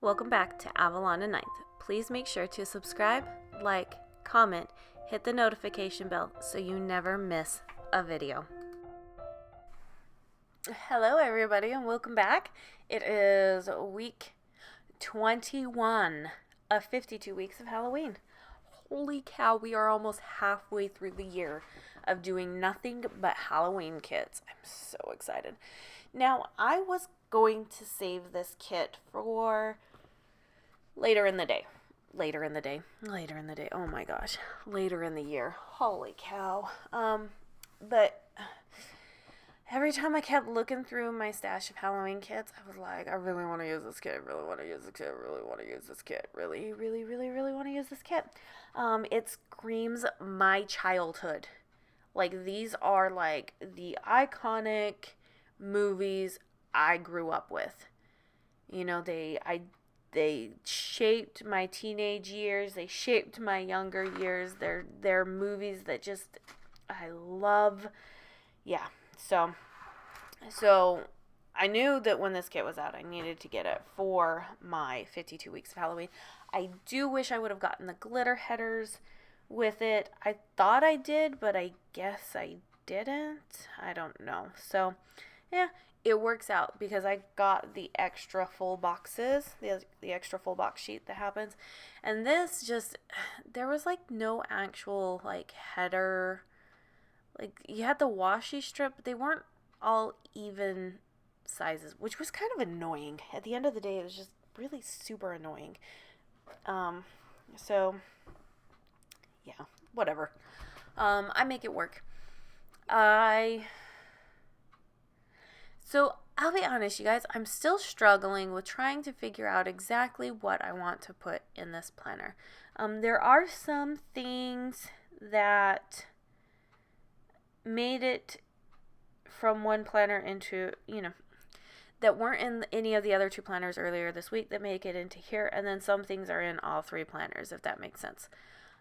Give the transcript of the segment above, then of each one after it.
Welcome back to Avalon and Ninth. Please make sure to subscribe, like, comment, hit the notification bell so you never miss a video. Hello everybody and welcome back. It is week 21 of 52 weeks of Halloween. Holy cow, we are almost halfway through the year of doing nothing but Halloween kits. I'm so excited. Now, I was going to save this kit for later in the day. Oh my gosh. Later in the year. Holy cow. But every time I kept looking through my stash of Halloween kits, I was like, I really want to use this kit. Really want to use this kit. Really want to use this kit. Really want to use this kit. It screams my childhood. Like, these are like the iconic movies I grew up with. You know, they shaped my teenage years. They shaped my younger years. They're movies that just I love. Yeah. So I knew that when this kit was out, I needed to get it for my 52 weeks of Halloween. I do wish I would have gotten the glitter headers with it. I thought I did, but I guess I didn't. I don't know. So, yeah, it works out because I got the extra full boxes, the extra full box sheet that happens. And this just, there was like no actual like header. Like, you had the washi strip, but they weren't all even sizes, which was kind of annoying. At the end of the day, it was just really super annoying. So yeah, whatever. I make it work. So I'll be honest, you guys, I'm still struggling with trying to figure out exactly what I want to put in this planner. There are some things that made it from one planner into, that weren't in any of the other two planners earlier this week that make it into here, and then some things are in all three planners, if that makes sense.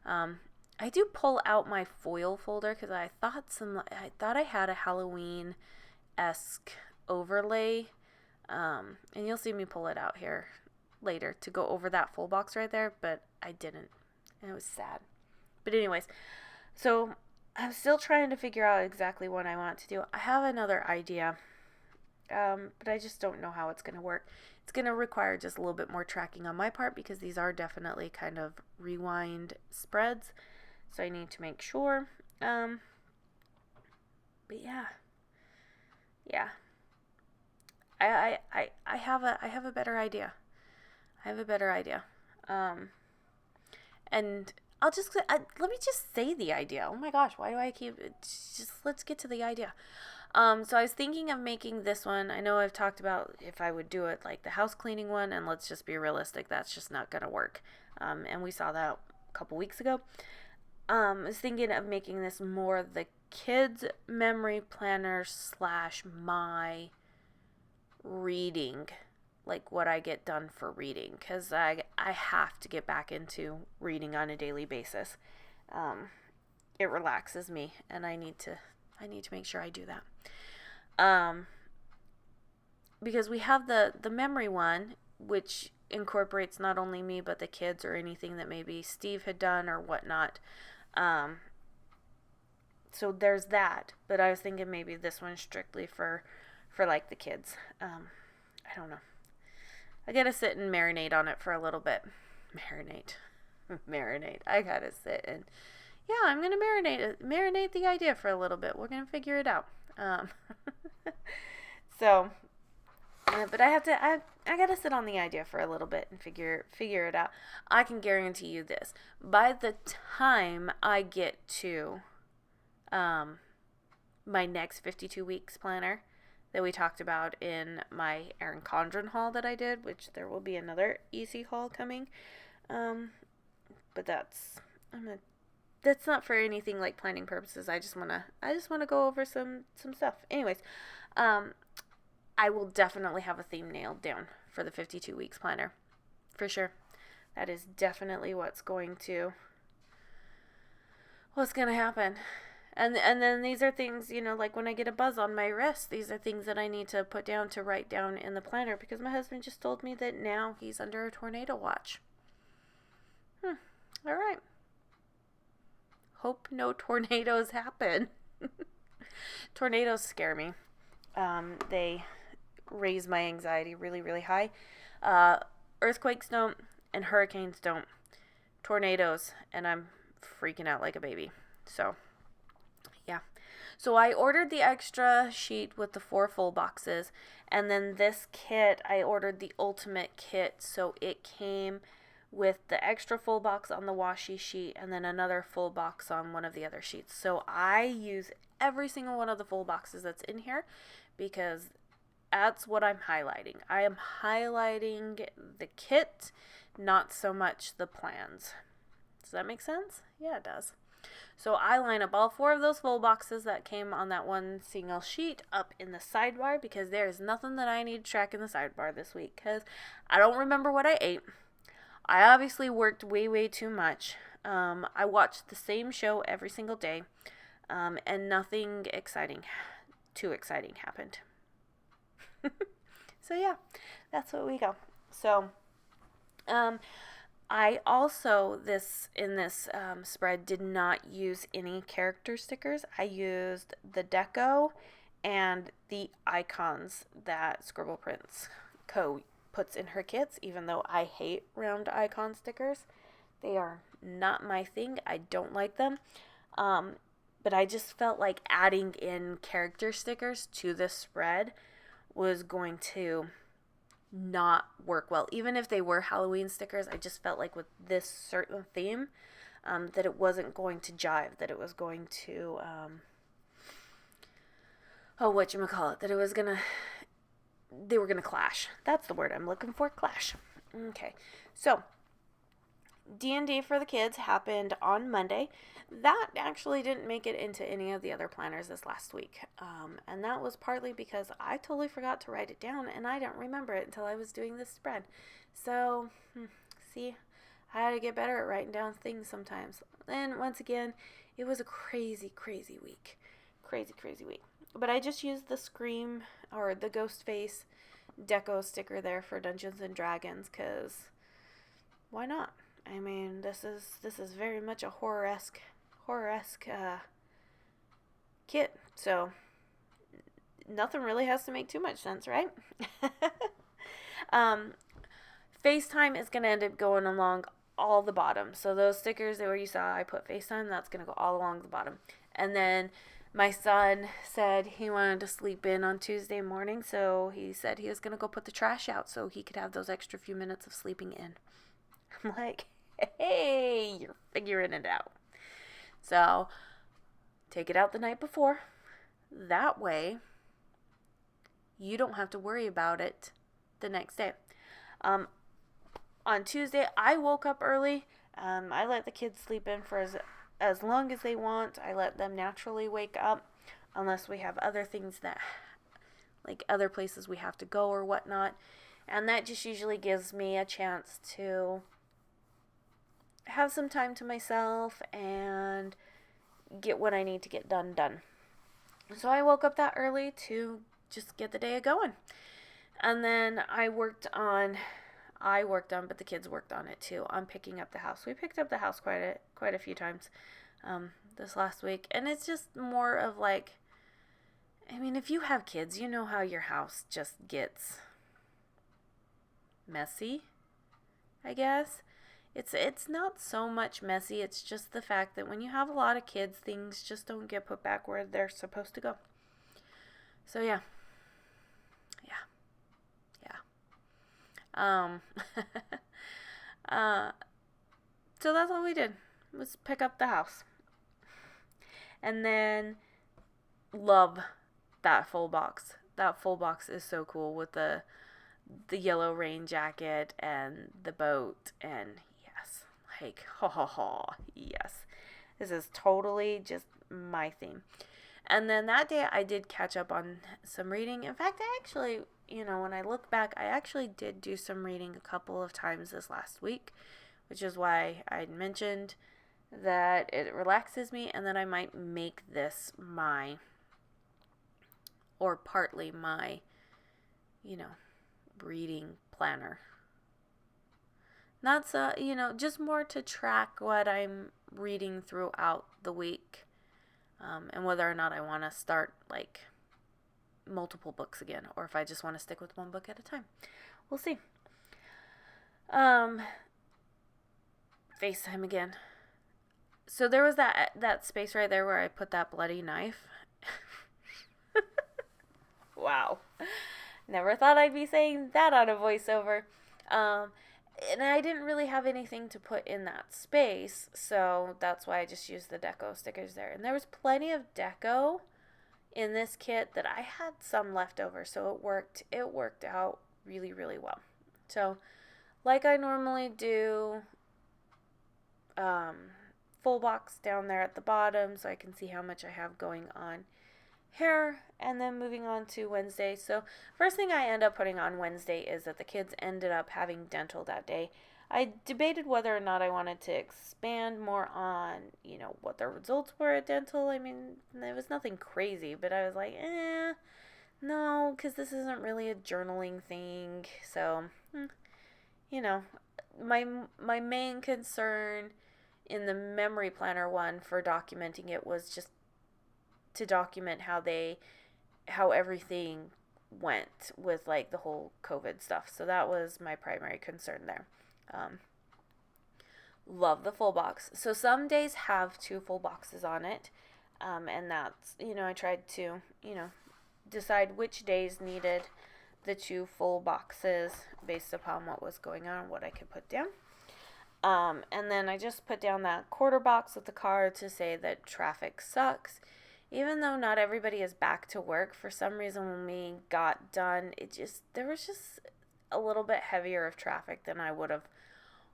I do pull out my foil folder because I thought I had a Halloween-esque overlay, and you'll see me pull it out here later to go over that full box right there, but I didn't, and it was sad. But anyways, so I'm still trying to figure out exactly what I want to do. I have another idea, but I just don't know how it's going to work. It's going to require just a little bit more tracking on my part because these are definitely kind of rewind spreads, so I need to make sure. But yeah. I have a better idea. And let me just say the idea. Oh my gosh, why do I keep it? Just let's get to the idea. So I was thinking of making this one. I know I've talked about if I would do it like the house cleaning one, and let's just be realistic, that's just not gonna work. And we saw that a couple weeks ago. I was thinking of making this more the kids' memory planner / my reading, like what I get done for reading, because I have to get back into reading on a daily basis. It relaxes me, and I need to make sure I do that. Because we have the memory one, which incorporates not only me but the kids or anything that maybe Steve had done or whatnot. So there's that, but I was thinking maybe this one's strictly for like the kids. I don't know. I gotta sit and marinate on it for a little bit. Marinate. I gotta sit and, yeah, I'm gonna marinate the idea for a little bit. We're gonna figure it out. So, but I gotta sit on the idea for a little bit and figure it out. I can guarantee you this: by the time I get to my next 52 weeks planner that we talked about in my Erin Condren haul that I did, which there will be another EC haul coming, but that's not for anything like planning purposes. I just wanna go over some stuff. Anyways, I will definitely have a theme nailed down for the 52 weeks planner, for sure. That is definitely what's going to happen. And then these are things, you know, like when I get a buzz on my wrist, these are things that I need to put down to write down in the planner because my husband just told me that now he's under a tornado watch. All right. Hope no tornadoes happen. Tornadoes scare me. They raise my anxiety really, really high. Earthquakes don't, and hurricanes don't. Tornadoes, and I'm freaking out like a baby. So, yeah. So I ordered the extra sheet with the 4 full boxes, and then this kit, I ordered the ultimate kit, so it came with the extra full box on the washi sheet and then another full box on one of the other sheets. So I use every single one of the full boxes that's in here because that's what I'm highlighting. I am highlighting the kit, not so much the plans. Does that make sense? Yeah, it does. So I line up all 4 of those full boxes that came on that one single sheet up in the sidebar because there is nothing that I need to track in the sidebar this week because I don't remember what I ate. I obviously worked way, way too much. I watched the same show every single day, and nothing too exciting happened. So yeah, that's what we go. So, I also, in this spread, did not use any character stickers. I used the deco and the icons that Scribble Prints Co. puts in her kits, even though I hate round icon stickers. They are not my thing. I don't like them. But I just felt like adding in character stickers to this spread was going to not work well. Even if they were Halloween stickers, I just felt like with this certain theme, that it wasn't going to jive, that it was going to, that it was gonna, they were gonna clash. That's the word I'm looking for, clash. Okay, so D&D for the kids happened on Monday. That actually didn't make it into any of the other planners this last week. And that was partly because I totally forgot to write it down and I don't remember it until I was doing this spread. So, see, I had to get better at writing down things sometimes. And once again, it was a crazy, crazy week. Crazy, crazy week. But I just used the Scream or the Ghost Face deco sticker there for Dungeons and Dragons because why not? I mean, this is very much a horror-esque kit, so nothing really has to make too much sense, right? FaceTime is going to end up going along all the bottom. So those stickers that where you saw I put FaceTime, that's going to go all along the bottom. And then my son said he wanted to sleep in on Tuesday morning, so he said he was going to go put the trash out so he could have those extra few minutes of sleeping in. I'm like, hey, you're figuring it out. So, take it out the night before. That way, you don't have to worry about it the next day. On Tuesday, I woke up early. I let the kids sleep in for as long as they want. I let them naturally wake up unless we have other things that, like other places we have to go or whatnot. And that just usually gives me a chance to have some time to myself and get what I need to get done. So I woke up that early to just get the day going. And then I worked on, but the kids worked on it too, on picking up the house. We picked up the house quite a few times this last week. And it's just more of like, I mean, if you have kids, you know how your house just gets messy, I guess. It's not so much messy, it's just the fact that when you have a lot of kids, things just don't get put back where they're supposed to go. So yeah. So that's all we did, was pick up the house. And then, love that full box. That full box is so cool with the yellow rain jacket and the boat, and yes. This is totally just my theme. And then that day I did catch up on some reading. In fact, I actually, when I look back, I actually did do some reading a couple of times this last week, which is why I mentioned that it relaxes me, and then I might make this my, or partly my, reading planner. That's, just more to track what I'm reading throughout the week, and whether or not I want to start, like, multiple books again, or if I just want to stick with one book at a time. We'll see. FaceTime again. So there was that space right there where I put that bloody knife. Wow. Never thought I'd be saying that on a voiceover. And I didn't really have anything to put in that space, so that's why I just used the deco stickers there. And there was plenty of deco in this kit that I had some left over, so it worked out really, really well. So, like I normally do, full box down there at the bottom so I can see how much I have going on here, and then moving on to Wednesday. So first thing I end up putting on Wednesday is that the kids ended up having dental that day. I debated whether or not I wanted to expand more on, what the results were at dental. I mean, it was nothing crazy, but I was like, no, because this isn't really a journaling thing. So, my main concern in the memory planner one for documenting it was just to document how everything went with, like, the whole COVID stuff. So that was my primary concern there. Love the full box. So some days have 2 full boxes on it. And that's, I tried to, decide which days needed the 2 full boxes based upon what was going on and what I could put down. And then I just put down that quarter box with the card to say that traffic sucks. Even though not everybody is back to work, for some reason when we got done, there was just a little bit heavier of traffic than I would have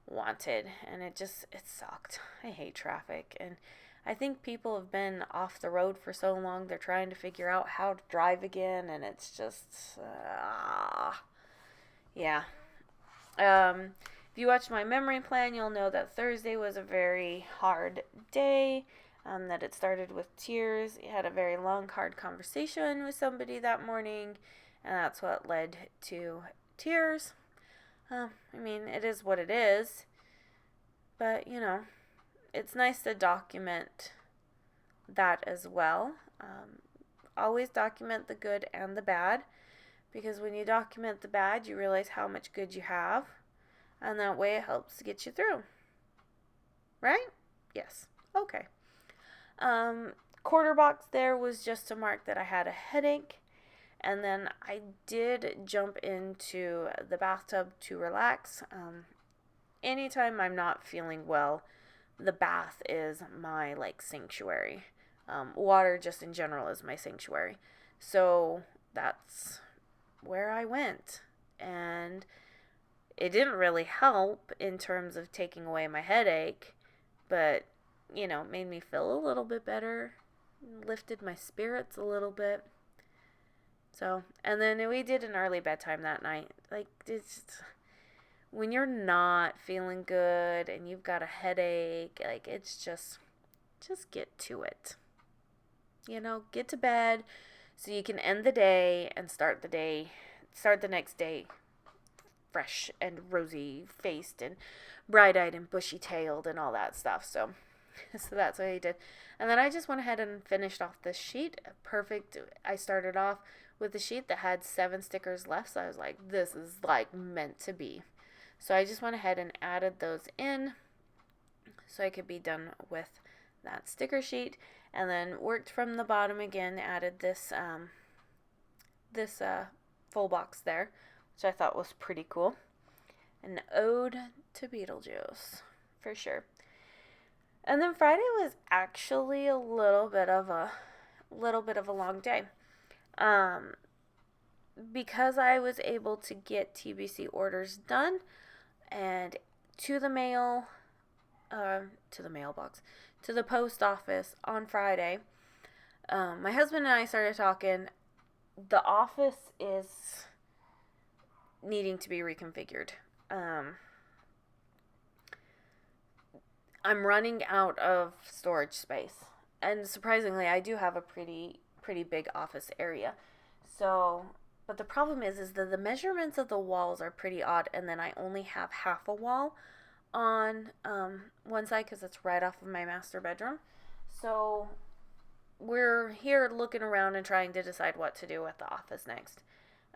wanted. And it sucked. I hate traffic. And I think people have been off the road for so long, they're trying to figure out how to drive again. And it's just, yeah. If you watch my memory plan, you'll know that Thursday was a very hard day. That it started with tears. I had a very long, hard conversation with somebody that morning, and that's what led to tears. I mean, it is what it is, but, it's nice to document that as well. Always document the good and the bad, because when you document the bad, you realize how much good you have, and that way it helps to get you through. Right? Yes. Okay. Quarter box there was just to mark that I had a headache, and then I did jump into the bathtub to relax. Anytime I'm not feeling well, the bath is my, like, sanctuary. Water just in general is my sanctuary. So that's where I went, and it didn't really help in terms of taking away my headache, but made me feel a little bit better, lifted my spirits a little bit. So, and then we did an early bedtime that night. Like, when you're not feeling good and you've got a headache, like, it's just get to it. Get to bed so you can end the day and start the next day fresh and rosy faced and bright eyed and bushy tailed and all that stuff. So that's what I did. And then I just went ahead and finished off this sheet. Perfect. I started off with the sheet that had 7 stickers left. So I was like, this is, like, meant to be. So I just went ahead and added those in so I could be done with that sticker sheet. And then worked from the bottom again, added this full box there, which I thought was pretty cool. An ode to Beetlejuice, for sure. And then Friday was actually a little bit of a long day. Because I was able to get TBC orders done and to the post office on Friday, my husband and I started talking. The office is needing to be reconfigured. I'm running out of storage space. And surprisingly, I do have a pretty big office area. So, but the problem is that the measurements of the walls are pretty odd, and then I only have half a wall on one side because it's right off of my master bedroom. So we're here looking around and trying to decide what to do with the office next.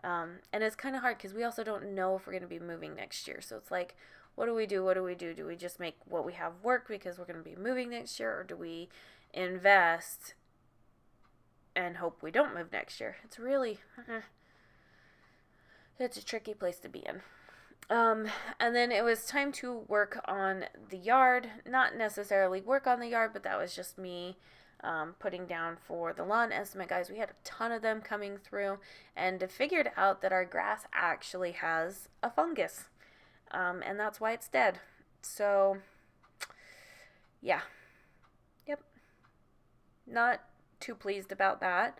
And it's kind of hard because we also don't know if we're going to be moving next year. So it's like, what do we do? What do we do? Do we just make what we have work because we're going to be moving next year? Or do we invest and hope we don't move next year? It's really, it's a tricky place to be in. And then it was time to work on the yard. Not necessarily work on the yard, but that was just me putting down for the lawn estimate, guys. We had a ton of them coming through and figured out that our grass actually has a fungus. And that's why it's dead. So, yeah. Yep. Not too pleased about that.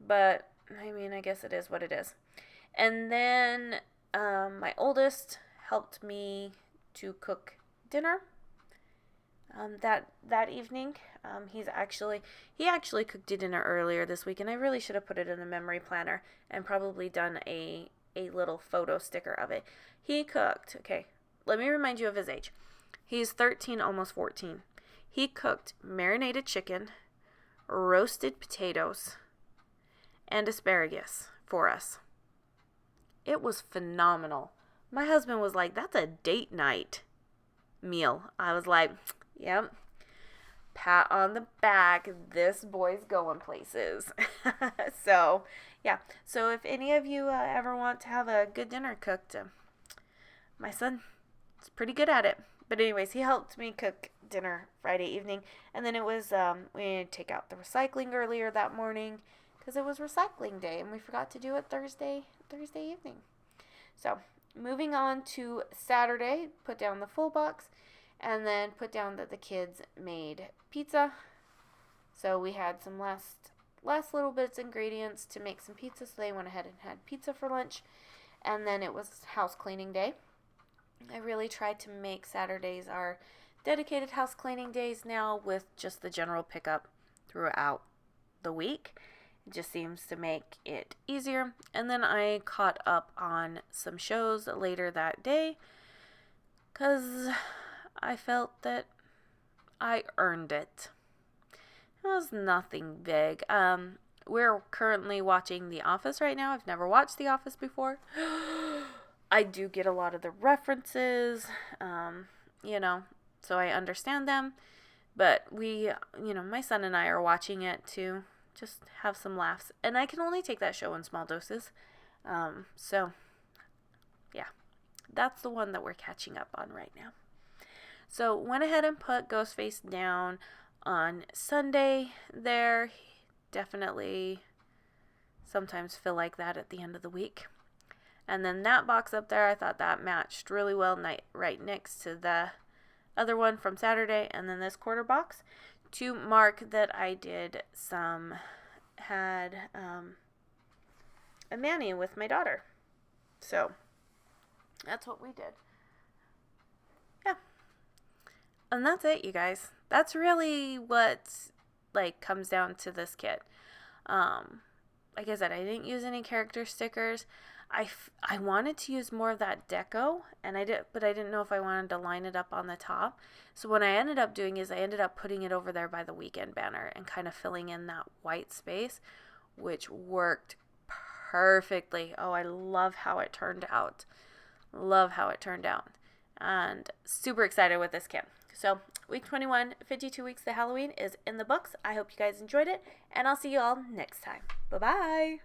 But, I mean, I guess it is what it is. And then my oldest helped me to cook dinner that evening. He actually cooked dinner earlier this week, and I really should have put it in the memory planner and probably done a little photo sticker of it. He cooked, okay, let me remind you of his age. He's 13, almost 14. He cooked marinated chicken, roasted potatoes, and asparagus for us. It was phenomenal. My husband was like, that's a date night meal. I was like, yep. Pat on the back. This boy's going places. So, yeah. So if any of you ever want to have a good dinner cooked, my son is pretty good at it. But anyways, he helped me cook dinner Friday evening. And then it was, we needed to take out the recycling earlier that morning because it was recycling day. And we forgot to do it Thursday evening. So, moving on to Saturday, put down the full box. And then put down that the kids made pizza. So we had some last little bits ingredients to make some pizza. So they went ahead and had pizza for lunch. And then it was house cleaning day. I really tried to make Saturdays our dedicated house cleaning days now with just the general pickup throughout the week. It just seems to make it easier. And then I caught up on some shows later that day because I felt that I earned it. It was nothing big. We're currently watching The Office right now. I've never watched The Office before. I do get a lot of the references, so I understand them. But my son and I are watching it to just have some laughs. And I can only take that show in small doses. So, yeah, that's the one that we're catching up on right now. So went ahead and put Ghostface down on Sunday there. Definitely sometimes feel like that at the end of the week. And then that box up there, I thought that matched really well right next to the other one from Saturday. And then this quarter box to mark that I had a mani with my daughter. So that's what we did. And that's it, you guys. That's really what, comes down to this kit. Like I said, I didn't use any character stickers. I wanted to use more of that deco, but I didn't know if I wanted to line it up on the top. So what I ended up doing is I ended up putting it over there by the weekend banner and kind of filling in that white space, which worked perfectly. Oh, I love how it turned out. And super excited with this kit. So, week 21, 52 weeks to Halloween is in the books. I hope you guys enjoyed it, and I'll see you all next time. Bye-bye.